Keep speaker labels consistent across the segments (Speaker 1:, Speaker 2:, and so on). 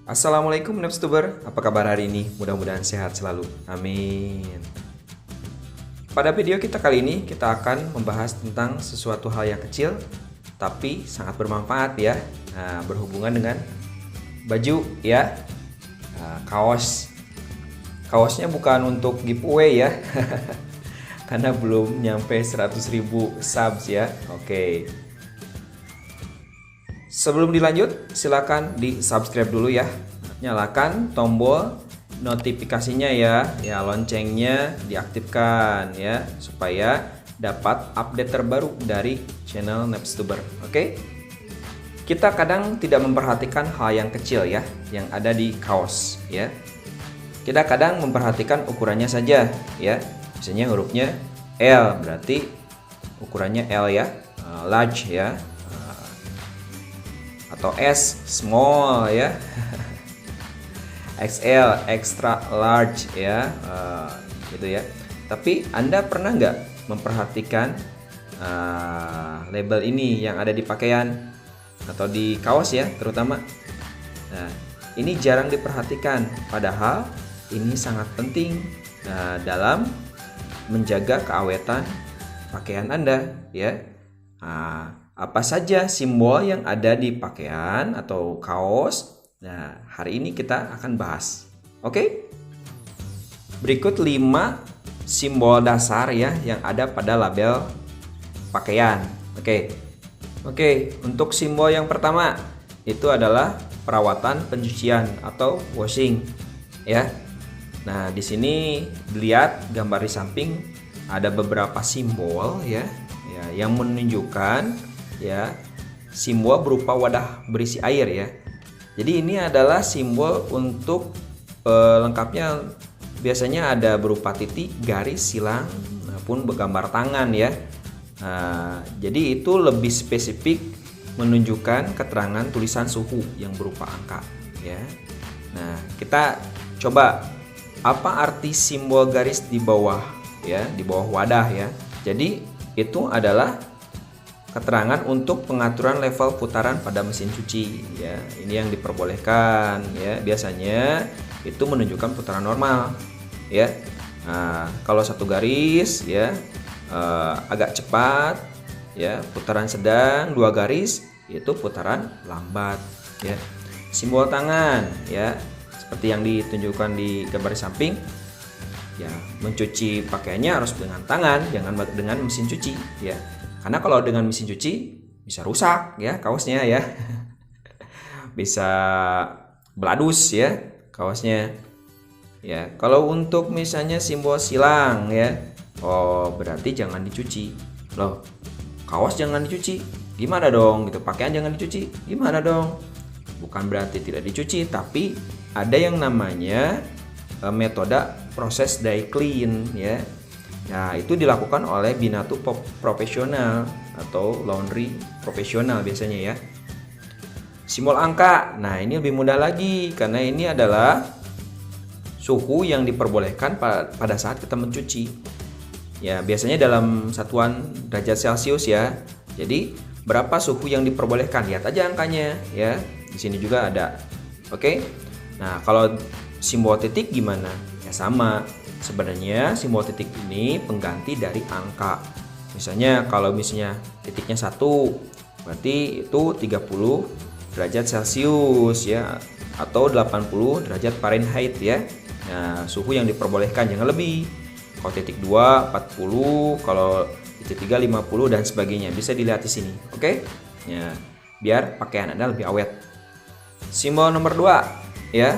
Speaker 1: Assalamualaikum Nepstuber, apa kabar hari ini? Mudah-mudahan sehat selalu, amin. Pada video kita kali ini, kita akan membahas tentang sesuatu hal yang kecil tapi sangat bermanfaat ya. Berhubungan dengan baju ya, kaos. Kaosnya bukan untuk giveaway ya, karena belum nyampe 100.000 subs ya. Oke. Sebelum dilanjut, silakan di subscribe dulu ya. Nyalakan tombol notifikasinya ya loncengnya diaktifkan ya, supaya dapat update terbaru dari channel Nepstuber. Oke? Kita kadang tidak memperhatikan hal yang kecil ya, yang ada di kaos ya. Kita kadang memperhatikan ukurannya saja ya. Misalnya hurufnya L, berarti ukurannya L ya, large ya. Atau S, small ya. XL, extra large ya, gitu ya. Tapi Anda pernah nggak memperhatikan label ini yang ada di pakaian atau di kaos ya, terutama? Nah, ini jarang diperhatikan, padahal ini sangat penting dalam menjaga keawetan pakaian Anda ya. Apa saja simbol yang ada di pakaian atau kaos? Nah, hari ini kita akan bahas. Oke? Berikut 5 simbol dasar ya yang ada pada label pakaian. Oke, untuk simbol yang pertama itu adalah perawatan pencucian atau washing ya. Nah, di sini dilihat gambar di samping ada beberapa simbol ya yang menunjukkan ya simbol berupa wadah berisi air ya. Jadi ini adalah simbol untuk lengkapnya, biasanya ada berupa titik, garis, silang maupun bergambar tangan ya. Jadi itu lebih spesifik menunjukkan keterangan tulisan suhu yang berupa angka ya. Nah, kita coba apa arti simbol garis di bawah ya, di bawah wadah ya. Jadi itu adalah keterangan untuk pengaturan level putaran pada mesin cuci ya. Ini yang diperbolehkan ya. Biasanya itu menunjukkan putaran normal ya. Nah, kalau satu garis ya agak cepat ya, putaran sedang, 2 garis itu putaran lambat ya. Simbol tangan ya, seperti yang ditunjukkan di gambar samping ya, mencuci pakaiannya harus dengan tangan, jangan dengan mesin cuci ya. Karena kalau dengan mesin cuci bisa rusak ya kaosnya ya. Bisa beladus ya kaosnya. Ya, kalau untuk misalnya simbol silang ya. Oh, berarti jangan dicuci. Loh, kaos jangan dicuci. Gimana dong gitu? Pakaian jangan dicuci. Gimana dong? Bukan berarti tidak dicuci, tapi ada yang namanya metode proses dry clean ya. Nah, itu dilakukan oleh binatu profesional atau laundry profesional biasanya ya. Simbol angka, nah ini lebih mudah lagi karena ini adalah suhu yang diperbolehkan pada saat kita mencuci. Ya, biasanya dalam satuan derajat Celcius ya. Jadi berapa suhu yang diperbolehkan? Lihat aja angkanya ya. Di sini juga ada. Oke. Nah, kalau simbol titik gimana? Ya sama. Sebenarnya simbol titik ini pengganti dari angka. Misalnya kalau misalnya titiknya 1, berarti itu 30 derajat Celcius ya, atau 80 derajat Fahrenheit ya. Nah, suhu yang diperbolehkan jangan lebih. Kalau titik 2 40, kalau titik 3 50 dan sebagainya. Bisa dilihat di sini. Oke? Ya, biar pakaian Anda lebih awet. Simbol nomor 2 ya.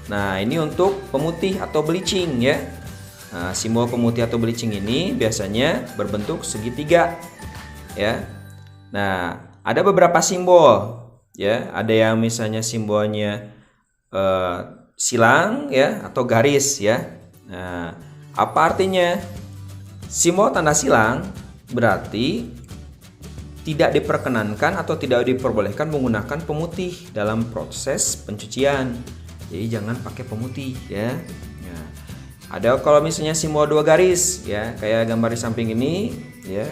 Speaker 1: Nah, ini untuk pemutih atau bleaching ya. Nah, simbol pemutih atau bleaching ini biasanya berbentuk segitiga ya. Nah, ada beberapa simbol ya. Ada yang misalnya simbolnya silang ya atau garis ya. Nah, apa artinya? Simbol tanda silang berarti tidak diperkenankan atau tidak diperbolehkan menggunakan pemutih dalam proses pencucian. Jadi jangan pakai pemutih ya. Nah, ada kalau misalnya simbol 2 garis ya, kayak gambar di samping ini ya,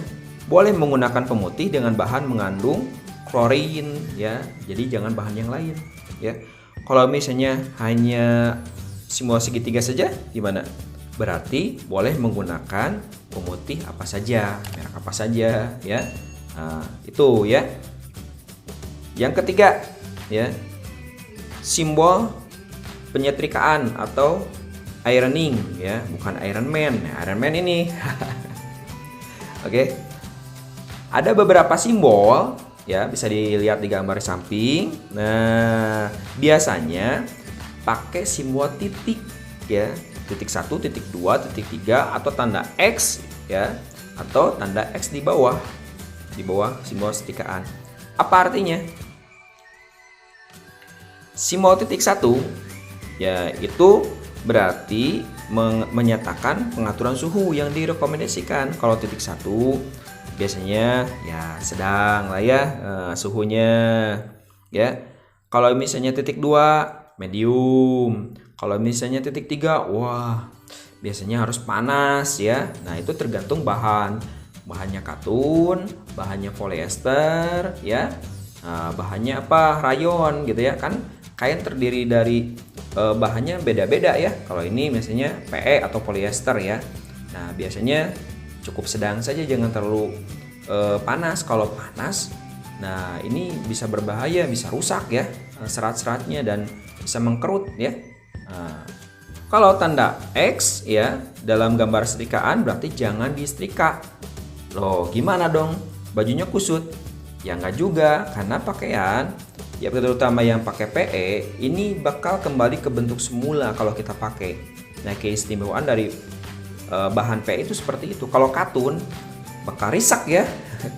Speaker 1: boleh menggunakan pemutih dengan bahan mengandung klorin ya. Jadi jangan bahan yang lain ya. Kalau misalnya hanya simbol segitiga saja, gimana? Berarti boleh menggunakan pemutih apa saja, merek apa saja, ya. Nah, itu ya. Yang ketiga, ya, simbol penyetrikaan atau ironing, ya, bukan Iron Man. Nah, Iron Man ini. Oke. Ada beberapa simbol, ya, bisa dilihat di gambar samping. Nah, biasanya pakai simbol titik, ya, titik 1, titik 2, titik 3, atau tanda X, ya, atau tanda X di bawah simbol setikaan. Apa artinya? Simbol titik 1, ya, itu berarti menyatakan pengaturan suhu yang direkomendasikan. Kalau titik 1 biasanya ya sedang lah ya suhunya, ya. Kalau misalnya titik 2 medium. Kalau misalnya titik 3, wah, biasanya harus panas, ya. Nah, itu tergantung bahannya katun, bahannya polyester, ya. Bahannya apa? Rayon gitu ya. Kan kain terdiri dari bahannya beda-beda ya. Kalau ini misalnya PE atau polyester, ya. Nah, biasanya cukup sedang saja, jangan terlalu panas. Kalau panas, nah ini bisa berbahaya, bisa rusak ya serat-seratnya dan bisa mengkerut, ya. Nah, kalau tanda X, ya, dalam gambar setrikaan berarti jangan disetrika. Loh, gimana dong? Bajunya kusut? Ya enggak juga, karena pakaian, ya, terutama yang pakai PE ini bakal kembali ke bentuk semula kalau kita pakai. Nah, keistimewaan dari bahan PE itu seperti itu. Kalau katun bakal risak, ya,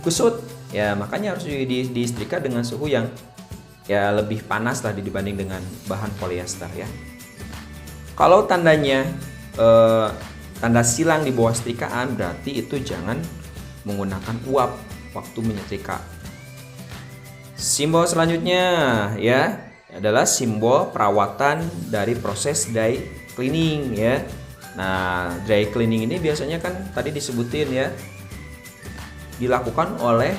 Speaker 1: kusut. Ya, makanya harus disetrika dengan suhu yang ya lebih panas lah dibanding dengan bahan polyester, ya. Kalau tandanya tanda silang di bawah setrikaan, berarti itu jangan menggunakan uap waktu menyetrika. Simbol selanjutnya, ya, adalah simbol perawatan dari proses dry cleaning, ya. Nah, dry cleaning ini biasanya kan tadi disebutin, ya, dilakukan oleh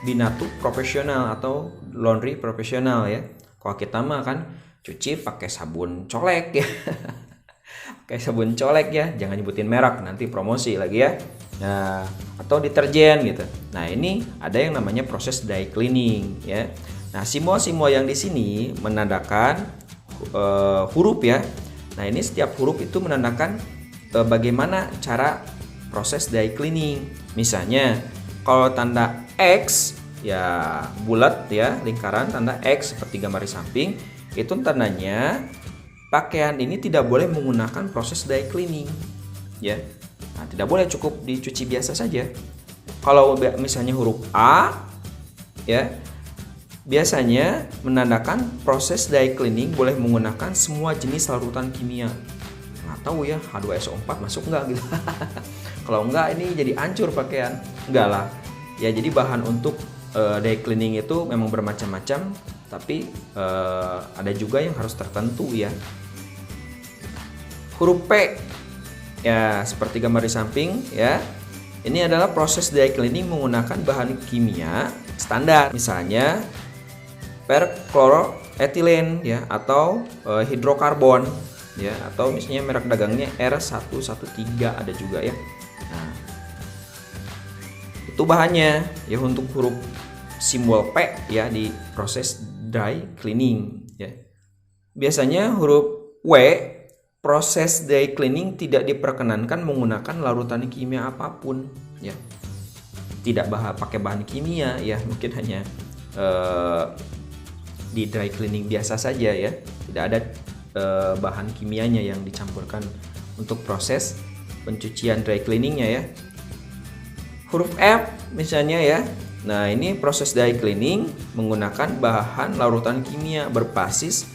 Speaker 1: binatu profesional atau laundry profesional, ya. Kalau kita mah kan cuci pakai sabun colek, ya. Pakai sabun colek, ya, jangan nyebutin merek nanti promosi lagi, ya. Nah, atau deterjen gitu. Nah, ini ada yang namanya proses dry cleaning, ya. Nah, simbol-simbol yang di sini menandakan huruf, ya. Nah, ini setiap huruf itu menandakan bagaimana cara proses dry cleaning. Misalnya, kalau tanda X, ya, bulat, ya, lingkaran tanda X seperti gambar di samping, itu tandanya pakaian ini tidak boleh menggunakan proses dry cleaning, ya. Nah, tidak boleh, cukup dicuci biasa saja. Kalau misalnya huruf A, ya, biasanya menandakan proses dry cleaning boleh menggunakan semua jenis larutan kimia. Nggak tahu ya, H2SO4 masuk nggak gitu. Kalau nggak, ini jadi hancur pakaian. Enggak lah. Ya, jadi bahan untuk dry cleaning itu memang bermacam-macam, tapi ada juga yang harus tertentu, ya. Huruf P, ya, seperti gambar di samping, ya. Ini adalah proses dry cleaning menggunakan bahan kimia standar, misalnya perchloroethylene, ya, atau hidrokarbon, ya, atau misalnya merek dagangnya R113 ada juga, ya. Nah, itu bahannya, ya, untuk huruf simbol P, ya, di proses dry cleaning, ya. Biasanya huruf W, proses dry cleaning tidak diperkenankan menggunakan larutan kimia apapun, ya. Tidak pakai bahan kimia, ya, mungkin hanya di dry cleaning biasa saja, ya. Tidak ada bahan kimianya yang dicampurkan untuk proses pencucian dry cleaningnya, ya. Huruf F misalnya, ya. Nah, ini proses dry cleaning menggunakan bahan larutan kimia berbasis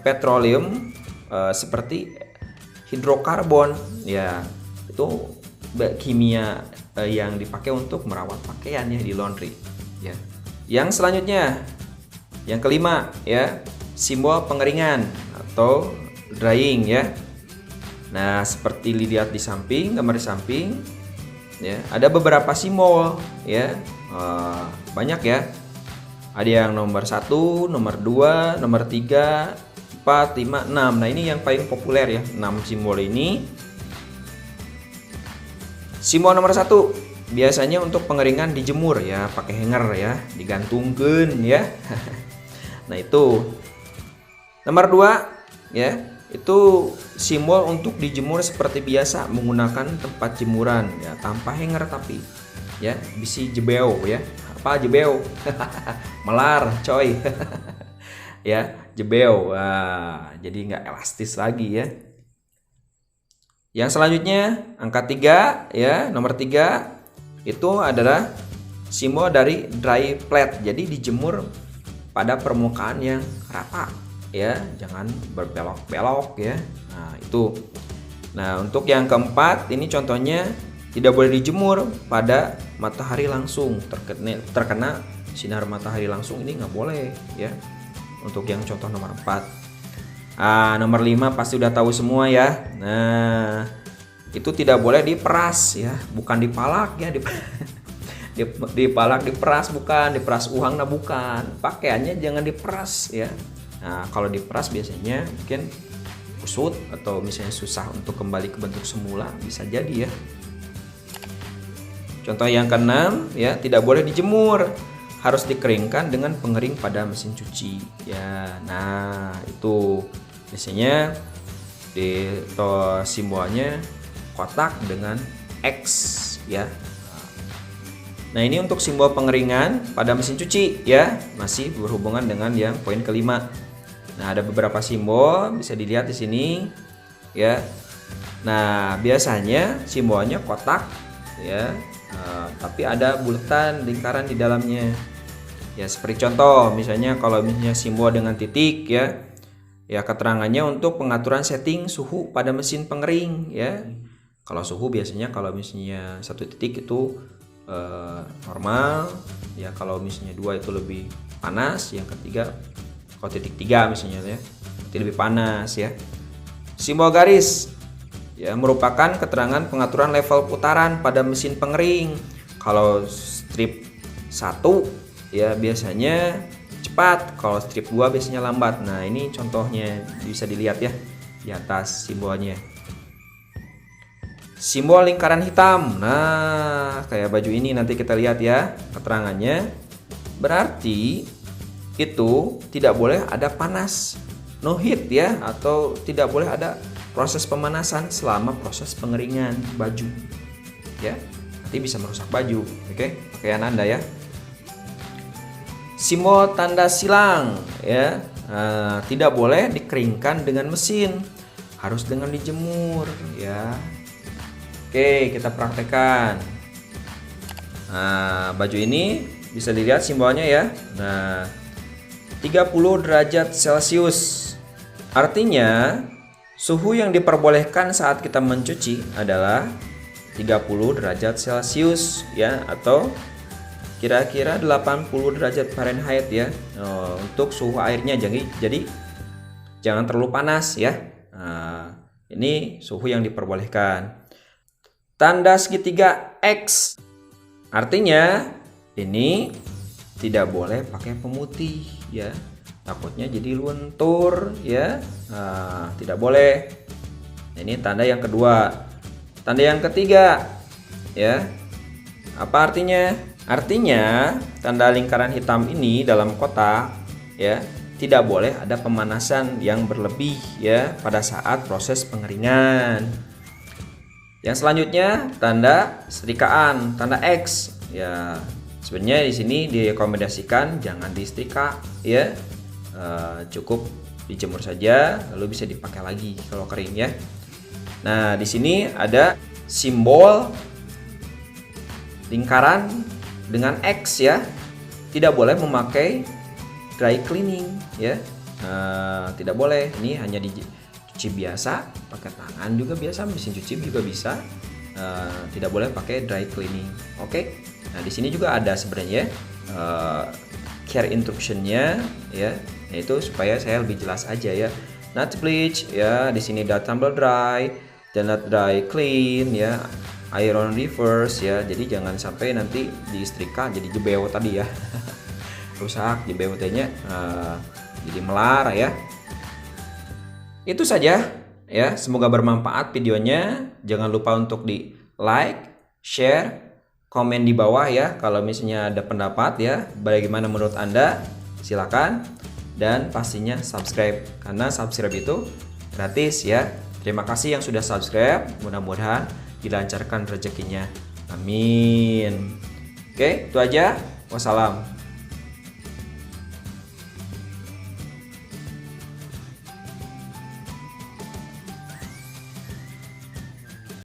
Speaker 1: petroleum seperti hidrokarbon, ya. Itu kimia yang dipakai untuk merawat pakaian, ya, di laundry, ya. Yang selanjutnya, yang kelima, ya, simbol pengeringan atau drying, ya. Nah, seperti dilihat di samping, gambar di samping, ya, ada beberapa simbol, ya, banyak, ya. Ada yang nomor 1, nomor 2, nomor 3, 4, 5, 6. Nah, ini yang paling populer ya, 6 simbol ini. Simbol nomor 1 biasanya untuk pengeringan dijemur ya, pakai hanger ya, digantungkan ya. Nah, itu. Nomor 2 ya, itu simbol untuk dijemur seperti biasa menggunakan tempat jemuran ya, tanpa hanger tapi ya, bisi jebeo ya. Apa jebeo? Melar, coy. Ya, jebeo. Nah, jadi nggak elastis lagi ya. Yang selanjutnya angka 3 ya, nomor 3 itu adalah simbol dari dry flat. Jadi dijemur pada permukaan yang rata ya, jangan berbelok-belok ya. Nah, itu. Nah, untuk yang keempat ini contohnya tidak boleh dijemur pada matahari langsung, terkena sinar matahari langsung, ini nggak boleh ya. Untuk yang contoh nomor 4. Nomor 5 pasti udah tahu semua ya. Nah, itu tidak boleh diperas ya, bukan dipalak ya, dipalak, diperas bukan, diperas uang nah bukan. Pakaiannya jangan diperas ya. Nah, kalau diperas biasanya mungkin kusut atau misalnya susah untuk kembali ke bentuk semula, bisa jadi ya. Contoh yang keenam ya, tidak boleh dijemur, harus dikeringkan dengan pengering pada mesin cuci ya. Nah, itu biasanya di simbolnya kotak dengan X ya. Nah, ini untuk simbol pengeringan pada mesin cuci ya, masih berhubungan dengan yang poin kelima. Nah, ada beberapa simbol bisa dilihat di sini ya. Nah, biasanya simbolnya kotak ya, tapi ada bulatan lingkaran di dalamnya ya, seperti contoh misalnya kalau misalnya simbol dengan titik ya, ya keterangannya untuk pengaturan setting suhu pada mesin pengering ya. Kalau suhu biasanya kalau misalnya 1 titik itu normal ya, kalau misalnya 2 itu lebih panas, yang ketiga kalau titik 3 misalnya ya itu lebih panas ya. Simbol garis ya merupakan keterangan pengaturan level putaran pada mesin pengering. Kalau strip 1 ya biasanya cepat, kalau strip 2 biasanya lambat. Nah, ini contohnya bisa dilihat ya di atas simbolnya. Simbol lingkaran hitam. Nah, kayak baju ini nanti kita lihat ya keterangannya. Berarti itu tidak boleh ada panas, no heat ya, atau tidak boleh ada proses pemanasan selama proses pengeringan baju ya. Nanti bisa merusak baju, oke? Pakaian Anda ya. Simbol tanda silang ya, tidak boleh dikeringkan dengan mesin, harus dengan dijemur ya. Oke, kita praktekkan. Nah, baju ini bisa dilihat simbolnya ya. Nah, 30 derajat Celcius artinya suhu yang diperbolehkan saat kita mencuci adalah 30 derajat Celcius ya, atau kira-kira 80 derajat Fahrenheit ya. Untuk suhu airnya, jadi jangan terlalu panas ya. Nah, ini suhu yang diperbolehkan. Tanda segitiga X artinya ini tidak boleh pakai pemutih ya, takutnya jadi luntur ya. Nah, tidak boleh. Ini tanda yang kedua. Tanda yang ketiga ya, apa artinya? Artinya tanda lingkaran hitam ini dalam kotak ya, tidak boleh ada pemanasan yang berlebih ya pada saat proses pengeringan. Yang selanjutnya tanda setrikaan, tanda X ya. Sebenarnya di sini direkomendasikan jangan disetrika ya, cukup dijemur saja lalu bisa dipakai lagi kalau kering ya. Nah, di sini ada simbol lingkaran dengan X ya, tidak boleh memakai dry cleaning ya. Tidak boleh, ini hanya dicuci biasa, pakai tangan juga biasa, mesin cuci juga bisa. Tidak boleh pakai dry cleaning. Oke. Nah, di sini juga ada sebenarnya care instructionnya ya, yaitu supaya saya lebih jelas aja ya. Not bleach ya, di sini dot tumble dry, dan not dry clean ya, iron reverse ya. Jadi jangan sampai nanti disetrika jadi jebeo tadi ya. rusak di BUT-nya, jadi melar ya. Itu saja ya, semoga bermanfaat videonya. Jangan lupa untuk di like, share, komen di bawah ya kalau misalnya ada pendapat ya, bagaimana menurut Anda, silakan. Dan pastinya subscribe, karena subscribe itu gratis ya. Terima kasih yang sudah subscribe, mudah-mudahan dilancarkan rezekinya, amin. Oke, itu aja, wassalam.